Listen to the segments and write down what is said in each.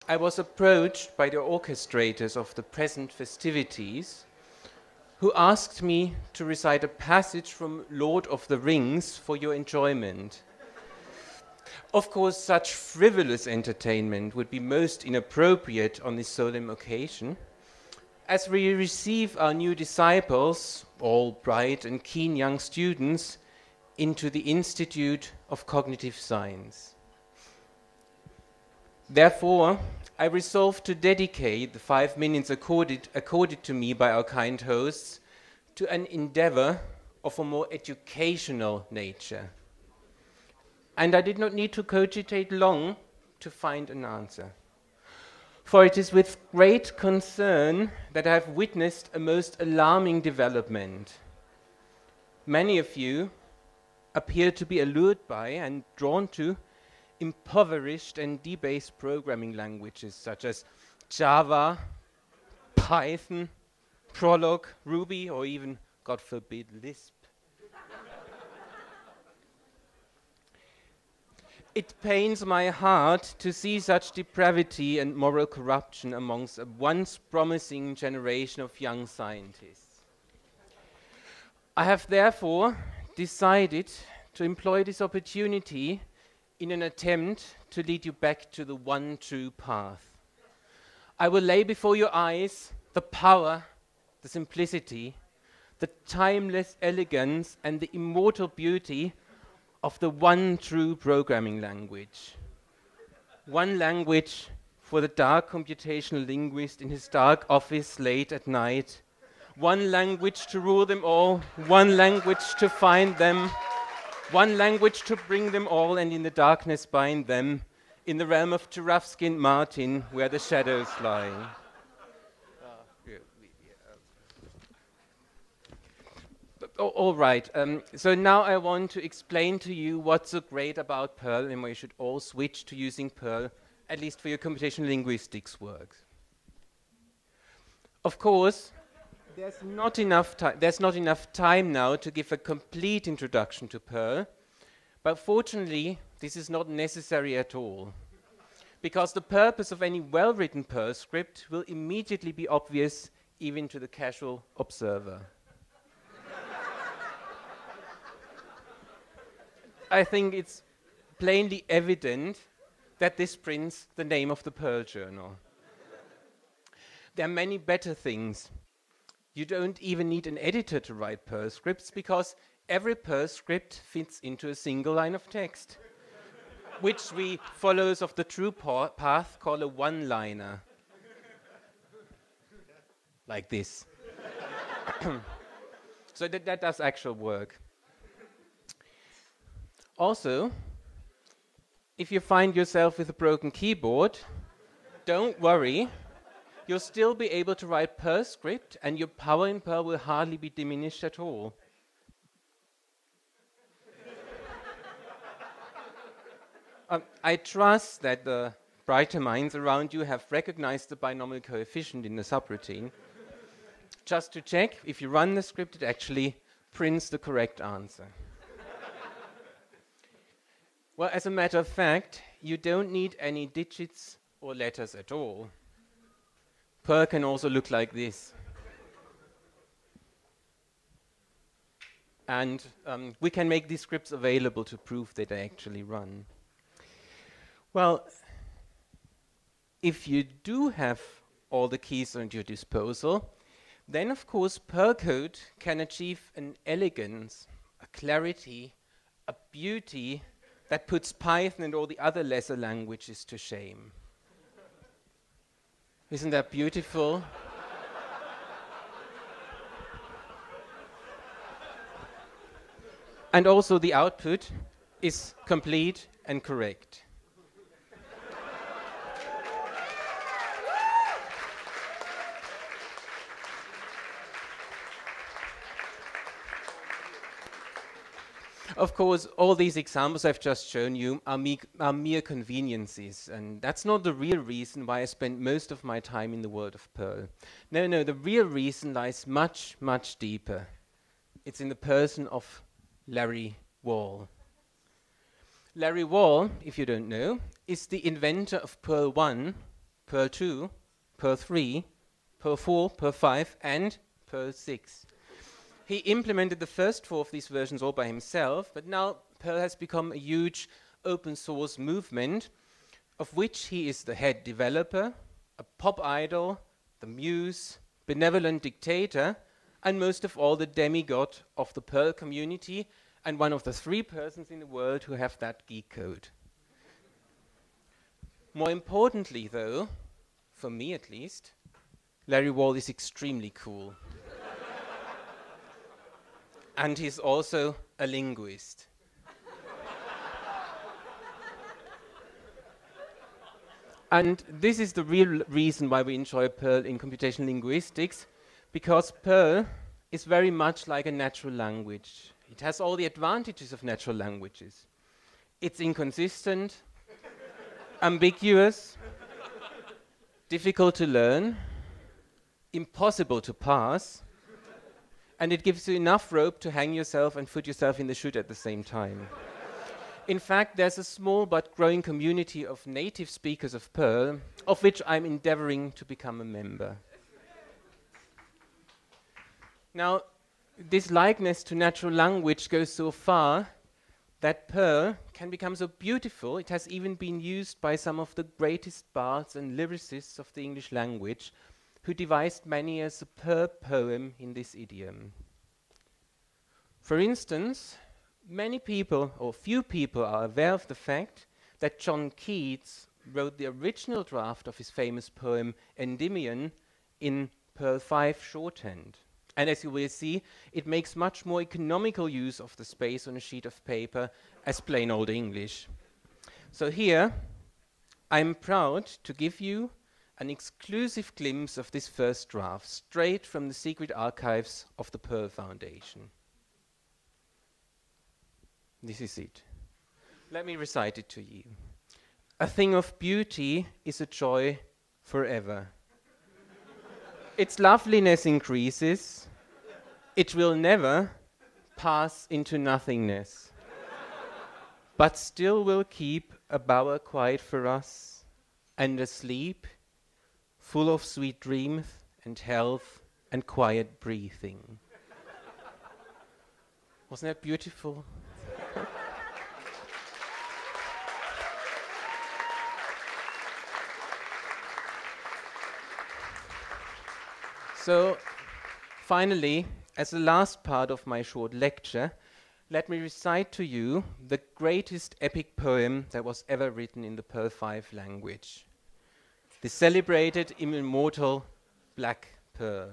I was approached by the orchestrators of the present festivities who asked me to recite a passage from Lord of the Rings for your enjoyment. Of course, such frivolous entertainment would be most inappropriate on this solemn occasion, as we receive our new disciples, all bright and keen young students, into the Institute of Cognitive Science. Therefore, I resolved to dedicate the 5 minutes accorded to me by our kind hosts to an endeavor of a more educational nature. And I did not need to cogitate long to find an answer. For it is with great concern that I have witnessed a most alarming development. Many of you appear to be allured by and drawn to impoverished and debased programming languages such as Java, Python, Prolog, Ruby, or even, God forbid, Lisp. It pains my heart to see such depravity and moral corruption amongst a once promising generation of young scientists. I have therefore decided to employ this opportunity in an attempt to lead you back to the one true path. I will lay before your eyes the power, the simplicity, the timeless elegance, and the immortal beauty of the one true programming language. One language for the dark computational linguist in his dark office late at night. One language to rule them all, one language to find them, one language to bring them all and in the darkness bind them, in the realm of giraffe-skinned Martin where the shadows lie. All right, so now I want to explain to you what's so great about Perl and why you should all switch to using Perl, at least for your computational linguistics work. Of course, there's not enough time now to give a complete introduction to Perl, but fortunately, this is not necessary at all, because the purpose of any well-written Perl script will immediately be obvious even to the casual observer. I think it's plainly evident that this prints the name of the Perl journal. There are many better things. You don't even need an editor to write Perl scripts because every Perl script fits into a single line of text, which we followers of the true path call a one-liner. Like this. So that does actual work. Also, if you find yourself with a broken keyboard, don't worry. You'll still be able to write Perl script, and your power in Perl will hardly be diminished at all. I trust that the brighter minds around you have recognized the binomial coefficient in the subroutine. Just to check, if you run the script, it actually prints the correct answer. Well, as a matter of fact, you don't need any digits or letters at all. Perl can also look like this. And we can make these scripts available to prove that they actually run. Well, if you do have all the keys at your disposal, then of course Perl code can achieve an elegance, a clarity, a beauty that puts Python and all the other lesser languages to shame. Isn't that beautiful? And also the output is complete and correct. Of course, all these examples I've just shown you are mere conveniences, and that's not the real reason why I spend most of my time in the world of Perl. No, the real reason lies much, much deeper. It's in the person of Larry Wall. Larry Wall, if you don't know, is the inventor of Perl 1 Perl 2, Perl 3, Perl 4, Perl 5, and Perl 6. He implemented the first 4 of these versions all by himself, but now Perl has become a huge open source movement of which he is the head developer, a pop idol, the muse, benevolent dictator, and most of all the demigod of the Perl community, and one of the 3 persons in the world who have that geek code. More importantly though, for me at least, Larry Wall is extremely cool. And he's also a linguist. And this is the real reason why we enjoy Perl in computational linguistics, because Perl is very much like a natural language. It has all the advantages of natural languages. It's inconsistent, ambiguous, difficult to learn, impossible to pass, and it gives you enough rope to hang yourself and put yourself in the chute at the same time. In fact, there's a small but growing community of native speakers of Perl, of which I'm endeavoring to become a member. Now, this likeness to natural language goes so far that Perl can become so beautiful, it has even been used by some of the greatest bards and lyricists of the English language, who devised many a superb poem in this idiom. For instance, many people, or few people, are aware of the fact that John Keats wrote the original draft of his famous poem Endymion in Perl 5 shorthand. And as you will see, it makes much more economical use of the space on a sheet of paper as plain old English. So here, I'm proud to give you an exclusive glimpse of this first draft, straight from the secret archives of the Perl Foundation. This is it. Let me recite it to you. A thing of beauty is a joy forever. Its loveliness increases. It will never pass into nothingness, but still will keep a bower quiet for us, and a sleep full of sweet dreams and health and quiet breathing. Wasn't that beautiful? So, finally, as the last part of my short lecture, let me recite to you the greatest epic poem that was ever written in the Perl 5 language, the celebrated immortal Black Pearl.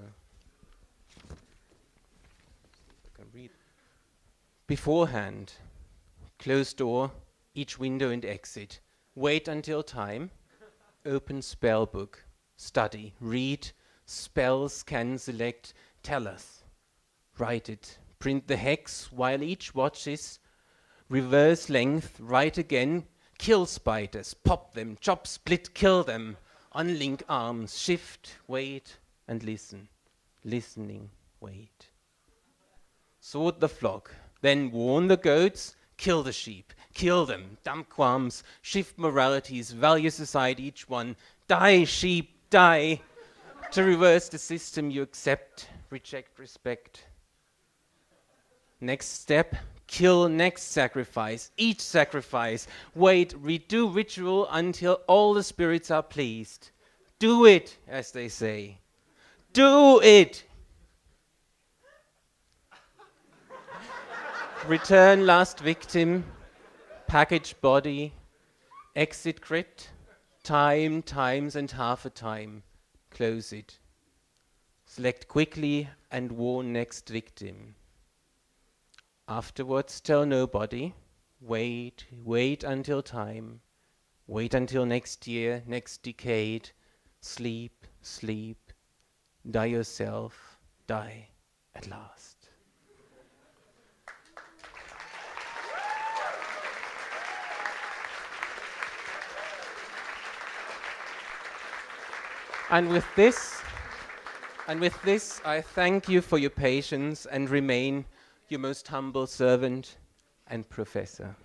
I can read. Beforehand, close door, each window and exit. Wait until time, open spell book, study, read, spell, scan, select, tell us, write it, print the hex while each watches, reverse length, write again, kill spiders, pop them, chop, split, kill them, unlink arms, shift, wait, and listen, listening, wait. Sort the flock, then warn the goats, kill the sheep, kill them, dump qualms, shift moralities, value society, each one, die, sheep, die. To reverse the system you accept, reject, respect. Next step, kill, next sacrifice, each sacrifice. Wait, redo ritual until all the spirits are pleased. Do it, as they say. Do it! Return last victim, package body, exit crypt, time, times and half a time. Close it. Select quickly and warn next victim. Afterwards tell nobody. Wait, wait until time. Wait until next year, next decade. Sleep, sleep. Die yourself, die at last. And with this, I thank you for your patience and remain your most humble servant and professor.